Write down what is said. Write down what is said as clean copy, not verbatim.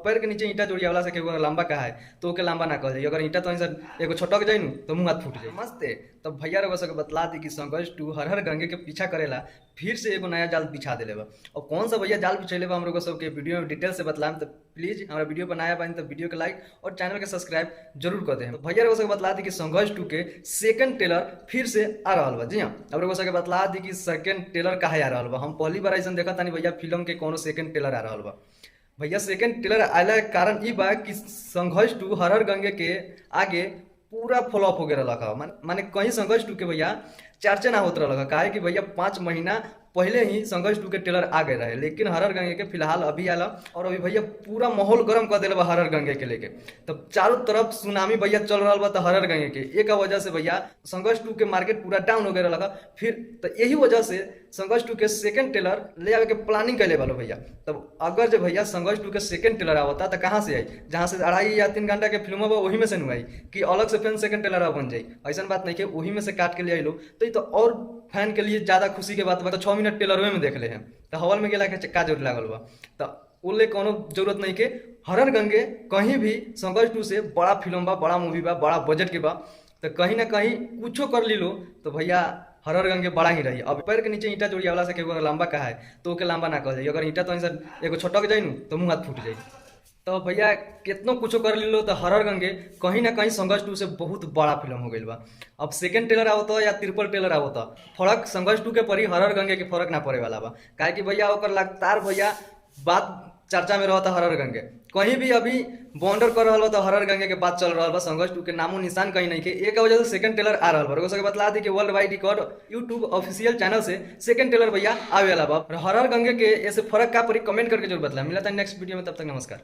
पैर के नीचे ईंटा जोड़िया वाला से केहू लंबा कहा है तो ओके लंबा ना कह जाइए। अगर ईंटा तो सर एगो छटक जाई नु तो मुंह हाथ फूट जाए। मस्ते तब भैया रे सबके बतला दी कि संघर्ष 2 हर हर गंगे के पीछा करेला फिर से एगो नया जाल बिछा देले बा। और कौन सा भैया जाल बिछेले बा हम लोग सबके वीडियो में डिटेल से बतलाएं। तो प्लीज हमारा वीडियो पर नया बनी तो वीडियो के लाइक और चैनल के सब्सक्राइब जरूर कर दें। तो भैया रे सबके बतला दी कि संघर्ष 2 के सेकंड टेलर फिर से आ रहा बा। जी हाँ, अब लोग सबके बतला दी कि सेकंड टेलर काहे आ रहा बा। हम पहली बार ऐसा देखा तानी भैया फिल्म के कोनो सेकंड टेलर आ रहा बा। भैया सेकंड टेलर आने के कारण ई बा कि संघर्ष 2 हर हर गंगे के आगे पूरा फ्लॉप हो गया रहा। माने कहीं संघर्ष 2 के भैया चर्चा ना होता रहा। काहे कि भैया 5 महीना पहले ही संघर्ष 2 के टेलर आ गए रहे, लेकिन हर हर गंगे के फिलहाल अभी आला और अभी भैया पूरा माहौल गर्म कर दिला बा हर हर गंगे के लेके। तब चारों तरफ सुनामी भैया चल रहा बा। तो हर हर गंगे के एक वजह से भैया संघर्ष 2 के मार्केट पूरा डाउन हो गया लगा। फिर तो यही वजह से संघर्ष 2 के सेकंड टेलर ले आवे के प्लानिंग कैले वालो भैया। तब अगर जो भैया संघर्ष 2 के सेकंड टेलर आवता तो कहाँ से आई? जहाँ से 2.5 या 3 घंटा के फिल्म बा वही में से आई कि अलग से फिर सेकंड टेलर बन जाई। ऐसा बात नहीं कि वही में से काट के ले आई लो तो ये तो और फैन के लिए ज्यादा खुशी के बात बा। तो 6 मिनट टेलर में देख ले हैं तो हॉल में गेला के का जरूर लागल बा। तो उले कोनो जरूरत नहीं के हर हर गंगे कहीं भी संघर्ष 2 से बड़ा फिल्म बा, बड़ा मूवी बा, बड़ा बजट के बा। तो कहीं ना कहीं कुछो कर ली लो तो भैया हर हर गंगे बड़ा ही रही। अब पैर के नीचे ईंटा जोड़िया वाला से केहू लंबा कहा है तो ओके लंबा ना कह जाइए। अगर ईंटा तो सर एगो छटक जाई नु तो मुंह हाथ फूट जाई। तो भैया कितनो कुछो कर लो तो हर हर गंगे कहीं ना कहीं संघर्ष 2 से बहुत बड़ा फिल्म हो गई बा। अब सेकंड टेलर आवता या ट्रिपल टेलर आवता फर्क संघर्ष 2 के परी हर हर गंगे के फर्क ना पड़े वाला बा। काहे कि भैया ओकर लगातार भैया बात चर्चा में रहता हर हर गंगे। कहीं भी अभी बॉन्डर कर रहा तो हर हर गंगे के बात चल रहा बा। संघर्ष 2 के नामो निशान कहीं नहीं के एक वजह से सेकंड टेलर आ रहा बा। सबके बतला दी कि world wide record YouTube official channel से सेकंड टेलर भैया आवे वाला बा। हर हर गंगे के ऐसे फर्क का परी कमेंट करके जरूर बतला। मिला था नेक्स्ट वीडियो में, तब तक नमस्कार।